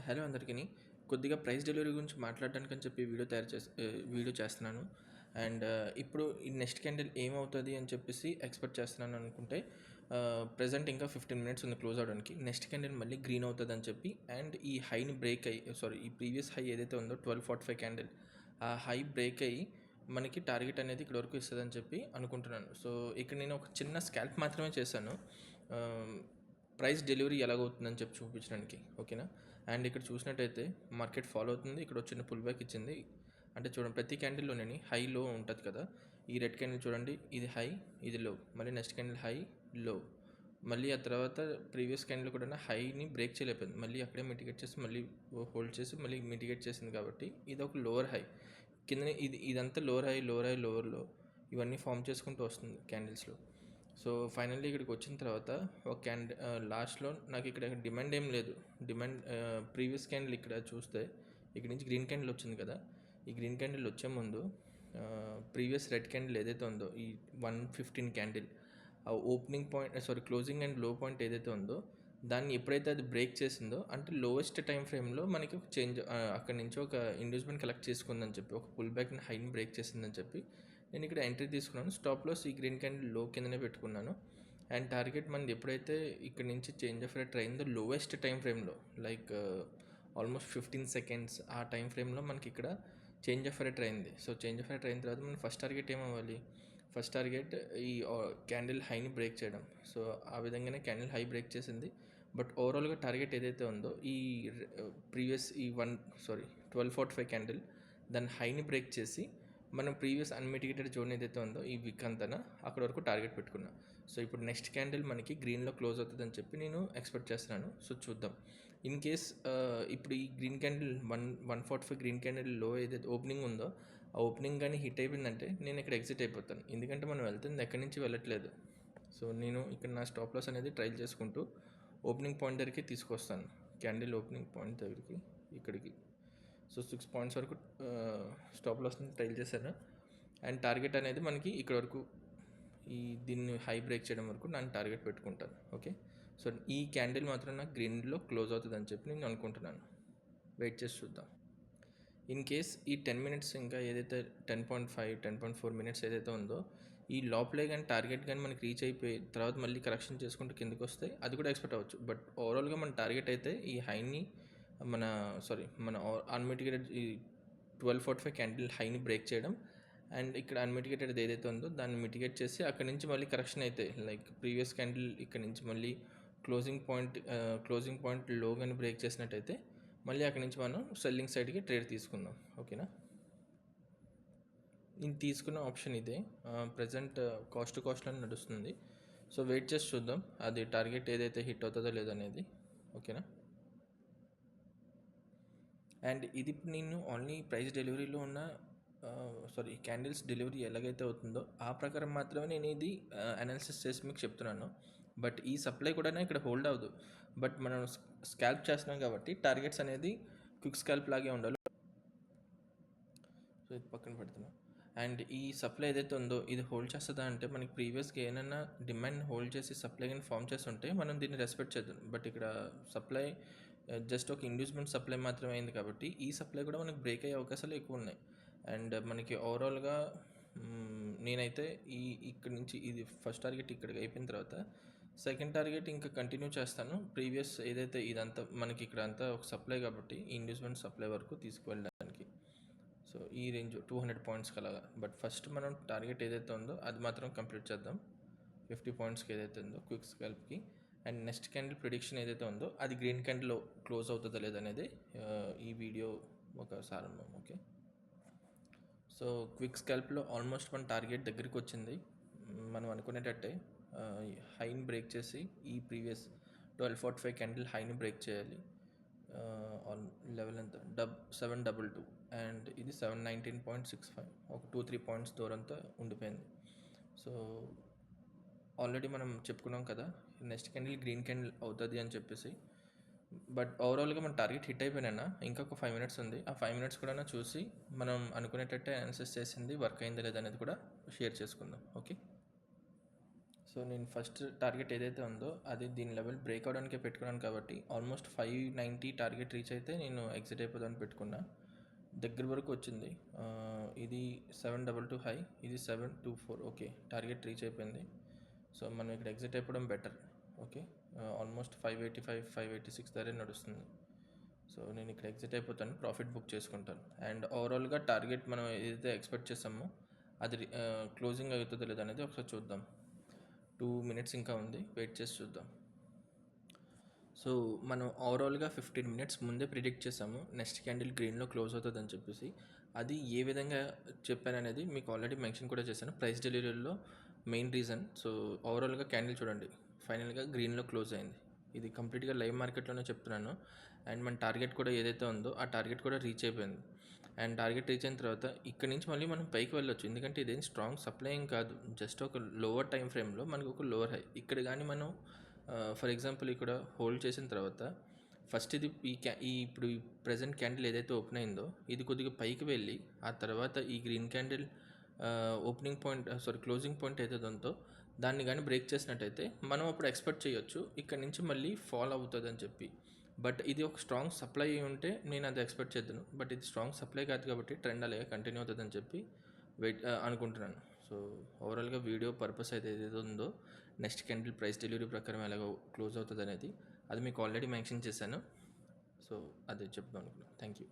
Hello అందరికీ. కొద్దిగా price delivery గురించి మాట్లాడడానికని చెప్పి వీడియో చేస్తున్నాను. అండ్ ఇప్పుడు ఈ నెక్స్ట్ క్యాండిల్ ఏమవుతుంది అని చెప్పేసి ఎక్స్పెక్ట్ చేస్తున్నాను అనుకుంటే ప్రెజెంట్ ఇంకా 15 మినిట్స్ ఉంది క్లోజ్ అవ్వడానికి. నెక్స్ట్ క్యాండిల్ మళ్ళీ గ్రీన్ అవుతుంది అని చెప్పి అండ్ ఈ హైని బ్రేక్ అయ్యి ఈ ప్రీవియస్ హై ఏదైతే ఉందో 1245 క్యాండిల్ ఆ హై బ్రేక్ అయ్యి మనకి టార్గెట్ అనేది ఇక్కడ వరకు ఇస్తుందని చెప్పి అనుకుంటున్నాను. సో ఇక్కడ నేను ఒక చిన్న స్కాల్ప్ మాత్రమే చేశాను ప్రైస్ డెలివరీ ఎలాగవుతుందని చెప్పి చూపించడానికి, ఓకేనా. అండ్ ఇక్కడ చూసినట్టయితే మార్కెట్ ఫాలో అవుతుంది. ఇక్కడ చిన్న పుల్ బ్యాక్ ఇచ్చింది. అంటే చూడండి, ప్రతి క్యాండిల్లోనే హై లో ఉంటుంది కదా. ఈ రెడ్ క్యాండిల్ చూడండి, ఇది హై, ఇది లో, మళ్ళీ నెక్స్ట్ క్యాండిల్ హై, లో, మళ్ళీ ఆ తర్వాత ప్రీవియస్ క్యాండిల్ కూడా హైని బ్రేక్ చేయలేకపోయింది. మళ్ళీ అక్కడే మిటిగేట్ చేసి మళ్ళీ హోల్డ్ చేసి మళ్ళీ మిటిగేట్ చేసింది. కాబట్టి ఇది ఒక లోవర్ హై కిందనే ఇదంతా లోవర్ హై, లోవర్ లో ఇవన్నీ ఫామ్ చేసుకుంటూ వస్తుంది క్యాండిల్స్లో. సో ఫైనల్లీ ఇక్కడికి వచ్చిన తర్వాత ఒక లాస్ట్లో నాకు ఇక్కడ డిమాండ్ ఏం లేదు. ప్రీవియస్ క్యాండిల్ ఇక్కడ చూస్తే ఇక్కడ నుంచి గ్రీన్ క్యాండిల్ వచ్చింది కదా. ఈ గ్రీన్ క్యాండిల్ వచ్చే ముందు ప్రీవియస్ రెడ్ క్యాండిల్ ఏదైతే ఉందో ఈ 115 క్యాండిల్ ఆ ఓపెనింగ్ పాయింట్ క్లోజింగ్ అండ్ లో పాయింట్ ఏదైతే ఉందో దాన్ని ఎప్పుడైతే అది బ్రేక్ చేసిందో అంటే లోవెస్ట్ టైం ఫ్రేమ్లో మనకి ఒక చేంజ్ అక్కడి నుంచి ఒక ఇండ్యూస్మెంట్ కలెక్ట్ చేసుకుందని చెప్పి ఒక పుల్ బ్యాక్ని హైని బ్రేక్ చేసిందని చెప్పి నేను ఇక్కడ ఎంట్రీ తీసుకున్నాను. స్టాప్ లాస్ ఈ గ్రీన్ క్యాండిల్ లో కిందనే పెట్టుకున్నాను. అండ్ టార్గెట్ మనది ఎప్పుడైతే ఇక్కడ నుంచి చేంజ్ ఆఫ్ రేట్ అయిందో లోవెస్ట్ టైం ఫ్రేమ్లో లైక్ ఆల్మోస్ట్ 15 సెకండ్స్ ఆ టైం ఫ్రేమ్లో మనకి ఇక్కడ చేంజ్ ఆఫ్ రేట్ అయింది. సో చేంజ్ ఆఫ్ రేట్ అయిన తర్వాత మన ఫస్ట్ టార్గెట్ ఏమవ్వాలి, ఫస్ట్ టార్గెట్ ఈ క్యాండిల్ హైని బ్రేక్ చేయడం. సో ఆ విధంగానే క్యాండిల్ హై బ్రేక్ చేసింది. బట్ ఓవరాల్గా టార్గెట్ ఏదైతే ఉందో ఈ ప్రీవియస్ 1245 క్యాండిల్ దాని హైని బ్రేక్ చేసి మనం ప్రీవియస్ అన్మిటిగేటెడ్ జోన్ ఏదైతే ఉందో ఈ వీక్ అంతా అక్కడ వరకు టార్గెట్ పెట్టుకున్నా. సో ఇప్పుడు నెక్స్ట్ క్యాండిల్ మనకి గ్రీన్లో క్లోజ్ అవుతుందని చెప్పి నేను ఎక్స్పెక్ట్ చేస్తున్నాను. సో చూద్దాం. ఇన్ కేస్ ఇప్పుడు ఈ గ్రీన్ క్యాండిల్ 145 గ్రీన్ క్యాండిల్ లో ఏదైతే ఓపెనింగ్ ఉందో ఆ ఓపెనింగ్ కానీ హిట్ అయిపోయిందంటే నేను ఇక్కడ ఎగ్జిట్ అయిపోతాను. ఎందుకంటే మనం వెళ్తుంది ఎక్కడి నుంచి వెళ్ళట్లేదు. సో నేను ఇక్కడ నా స్టాప్ లాస్ అనేది ట్రైల్ చేసుకుంటూ ఓపెనింగ్ పాయింట్ దగ్గరికి తీసుకొస్తాను. క్యాండిల్ ఓపెనింగ్ పాయింట్ దగ్గరికి ఇక్కడికి. సో 6 పాయింట్స్ వరకు స్టాప్ లాస్ని ట్రైల్ చేశాను. అండ్ టార్గెట్ అనేది మనకి ఇక్కడ వరకు దీన్ని హై బ్రేక్ చేయడం వరకు నేను టార్గెట్ పెట్టుకుంటాను. ఓకే. సో ఈ క్యాండిల్ మాత్రం నాకు గ్రీన్లో క్లోజ్ అవుతుంది అని చెప్పి నేను అనుకుంటున్నాను. వెయిట్ చేసి చూద్దాం. ఇన్ కేస్ ఈ 10 మినిట్స్ ఇంకా ఏదైతే 10.5 10.4 మినిట్స్ ఏదైతే ఉందో ఈ లోపలే కానీ టార్గెట్ కానీ మనకి రీచ్ అయిపోయి తర్వాత మళ్ళీ కరెక్షన్ చేసుకుంటూ కిందకి వస్తే అది కూడా ఎక్స్పెక్ట్ అవ్వచ్చు. బట్ ఓవరాల్గా మన టార్గెట్ అయితే ఈ హైని మన అన్మిటిగేటెడ్ ఈ 1245 క్యాండిల్ హైని బ్రేక్ చేయడం. అండ్ ఇక్కడ అన్మిటిగేటెడ్ ఏదైతే ఉందో దాన్ని మిటిగేట్ చేసి అక్కడ నుంచి మళ్ళీ కరెక్షన్ అయితే లైక్ ప్రీవియస్ క్యాండిల్ ఇక్కడ నుంచి మళ్ళీ క్లోజింగ్ పాయింట్ లో కానీ బ్రేక్ చేసినట్టయితే మళ్ళీ అక్కడ నుంచి మనం సెల్లింగ్ సైడ్కి ట్రేడ్ తీసుకుందాం. ఓకేనా. నేను తీసుకున్న ఆప్షన్ ఇదే. ప్రజెంట్ కాస్ట్ టు కాస్ట్లో నడుస్తుంది. సో వెయిట్ చేసి చూద్దాం అది టార్గెట్ ఏదైతే హిట్ అవుతుందో లేదనేది. ఓకేనా. అండ్ ఇది నేను ఓన్లీ ప్రైస్ డెలివరీలో ఉన్న క్యాండిల్స్ డెలివరీ ఎలాగైతే అవుతుందో ఆ ప్రకారం మాత్రమే నేను ఇది అనాలిసిస్ చేసి మీకు చెప్తున్నాను. బట్ ఈ సప్లై కూడా ఇక్కడ హోల్డ్ అవ్వదు. బట్ మనం స్కాల్ప్ చేస్తున్నాం కాబట్టి టార్గెట్స్ అనేది క్విక్ స్కాల్ప్ లాగే ఉండాలి. సో ఇది పక్కన పెడుతున్నాం. అండ్ ఈ సప్లై ఏదైతే ఉందో ఇది హోల్డ్ చేస్తుందా అంటే మనకి ప్రీవియస్గా ఏమైనా డిమాండ్ హోల్డ్ చేసి సప్లై కానీ ఫామ్ చేస్తుంటే మనం దీన్ని రెస్పెక్ట్ చేద్దాం. బట్ ఇక్కడ సప్లై జస్ట్ ఒక ఇండ్యూస్మెంట్ సప్లై మాత్రమే అయింది కాబట్టి ఈ సప్లై కూడా మనకి బ్రేక్ అయ్యే అవకాశాలు ఎక్కువ ఉన్నాయి. అండ్ మనకి ఓవరాల్గా నేనైతే ఇక్కడ నుంచి ఇది ఫస్ట్ టార్గెట్ ఇక్కడికి అయిపోయిన తర్వాత సెకండ్ టార్గెట్ ఇంకా కంటిన్యూ చేస్తాను. ప్రీవియస్ ఏదైతే ఇదంతా మనకి ఇక్కడ అంతా ఒక సప్లై కాబట్టి ఇండ్యూస్మెంట్ సప్లై వరకు తీసుకువెళ్ళడానికి. సో ఈ రేంజ్ 200 పాయింట్స్కి అలాగా. బట్ ఫస్ట్ మనం టార్గెట్ ఏదైతే ఉందో అది మాత్రం కంప్లీట్ చేద్దాం. 50 పాయింట్స్కి ఏదైతే ఉందో క్విక్ స్కాల్ప్కి. అండ్ నెక్స్ట్ క్యాండిల్ ప్రిడిక్షన్ ఏదైతే ఉందో అది గ్రీన్ క్యాండిల్లో క్లోజ్ అవుతుందా లేదనేది ఈ వీడియో ఒక సారంభం. ఓకే. సో క్విక్ స్కాల్ప్లో ఆల్మోస్ట్ మన టార్గెట్ దగ్గరికి వచ్చింది. మనం అనుకునేటట్టే హైని బ్రేక్ చేసి ఈ ప్రీవియస్ 1245 క్యాండిల్ హైని బ్రేక్ చేయాలి. ఆన్ లెవెల్ ఎంత 722 అండ్ ఇది 719.65 ఒక 2-3 పాయింట్స్ దూరంతో ఉండిపోయింది. సో ఆల్రెడీ మనం చెప్పుకున్నాం కదా నెక్స్ట్ క్యాండిల్ గ్రీన్ క్యాండిల్ అవుతుంది అని చెప్పేసి. బట్ ఓవరాల్గా మన టార్గెట్ హిట్ అయిపోయినా ఇంకొక 5 మినిట్స్ ఉంది. ఆ 5 మినిట్స్ కూడా చూసి మనం అనుకునేటట్టే అనాలిసిస్ చేసింది వర్క్ అయిందా లేదనేది కూడా షేర్ చేసుకుందాం. ఓకే. సో నేను ఫస్ట్ టార్గెట్ ఏదైతే ఉందో అది దీని లెవెల్ బ్రేక్ అవడానికే పెట్టుకున్నాను కాబట్టి ఆల్మోస్ట్ 590 టార్గెట్ రీచ్ అయితే నేను ఎగ్జిట్ అయిపోదామని పెట్టుకున్నా. దగ్గర వరకు వచ్చింది. ఇది 722 హై, ఇది 724. ఓకే, టార్గెట్ రీచ్ అయిపోయింది. సో మనం ఇక్కడ ఎగ్జిట్ అయిపోవడం బెటర్. ఓకే, ఆల్మోస్ట్ 585 586 ధరే నడుస్తుంది. సో నేను ఇక్కడ ఎగ్జిట్ అయిపోతాను, ప్రాఫిట్ బుక్ చేసుకుంటాను. అండ్ ఓవరాల్గా టార్గెట్ మనం ఏదైతే ఎక్స్పెక్ట్ చేసామో అది క్లోజింగ్ అవుతుందో లేదో అనేది ఒకసారి చూద్దాం. 2 minutes ఇంకా ఉంది, వెయిట్ చేసి చూద్దాం. సో మనం ఓవరాల్గా 15 minutes ముందే ప్రిడిక్ట్ చేసాము నెక్స్ట్ క్యాండిల్ గ్రీన్లో క్లోజ్ అవుతుంది అని చెప్పేసి. అది ఏ విధంగా చెప్పాను అనేది మీకు ఆల్రెడీ మెన్షన్ కూడా చేశాను ప్రైస్ డెలివరీలో మెయిన్ రీజన్. సో ఓవరాల్గా క్యాండిల్ చూడండి, ఫైనల్గా గ్రీన్లో క్లోజ్ అయింది. ఇది కంప్లీట్గా లైవ్ మార్కెట్లోనే చెప్తున్నాను. అండ్ మన టార్గెట్ కూడా ఏదైతే ఉందో ఆ టార్గెట్ కూడా రీచ్ అయిపోయింది. అండ్ టార్గెట్ రీచ్ అయిన తర్వాత ఇక్కడ నుంచి మళ్ళీ మనం పైకి వెళ్ళొచ్చు, ఎందుకంటే ఇదేం స్ట్రాంగ్ సప్లై ఏం కాదు, జస్ట్ ఒక లోవర్ టైం ఫ్రేమ్లో మనకు ఒక లోవర్ హై. ఇక్కడ కానీ మనం ఫర్ ఎగ్జాంపుల్ ఇక్కడ హోల్డ్ చేసిన తర్వాత ఫస్ట్ ఇది ఇప్పుడు ఈ ప్రజెంట్ క్యాండిల్ ఏదైతే ఓపెన్ అయిందో ఇది కొద్దిగా పైకి వెళ్ళి ఆ తర్వాత ఈ గ్రీన్ క్యాండిల్ క్లోజింగ్ పాయింట్ ఏదైతే ఉందో దాన్ని కానీ బ్రేక్ చేసినట్టయితే మనం అప్పుడు ఎక్స్పెక్ట్ చేయొచ్చు ఇక్కడ నుంచి మళ్ళీ ఫాల్ అవుతుంది అని చెప్పి. బట్ ఇది ఒక స్ట్రాంగ్ సప్లై ఉంటే నేను అది ఎక్స్పెక్ట్ చేద్దాను. బట్ ఇది స్ట్రాంగ్ సప్లై కాదు కాబట్టి ట్రెండ్ అలాగే కంటిన్యూ అవుతుందని చెప్పి అనుకుంటున్నాను. సో ఓవరాల్గా వీడియో పర్పస్ అయితే ఏదైతే ఉందో నెక్స్ట్ క్యాండిల్ ప్రైస్ డెలివరీ ప్రకారం ఎలాగో క్లోజ్ అవుతుంది అనేది అది మీకు ఆల్రెడీ మెన్షన్ చేశాను. సో అదే చెప్దాం అనుకున్నాను. Thank you.